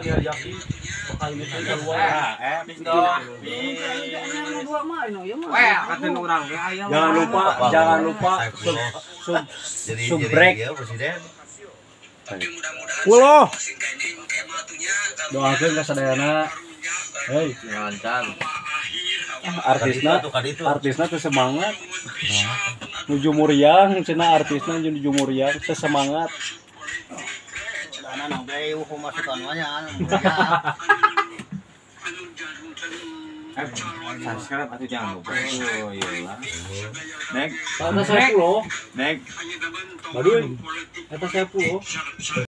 diajaki bakal ini keluar. Jangan lupa subrek. Uloh. Doakeun ka sadayana. Hei, lancar. Artisna teu semangat. Nuju muriang cenah artisna nuju muriang teu semangat. Ana ge hukum masukan nya. Subscribe atau jangan lupa. Oh iyalah. Nek. Eta 10. Nek. Baduy. Eta 10.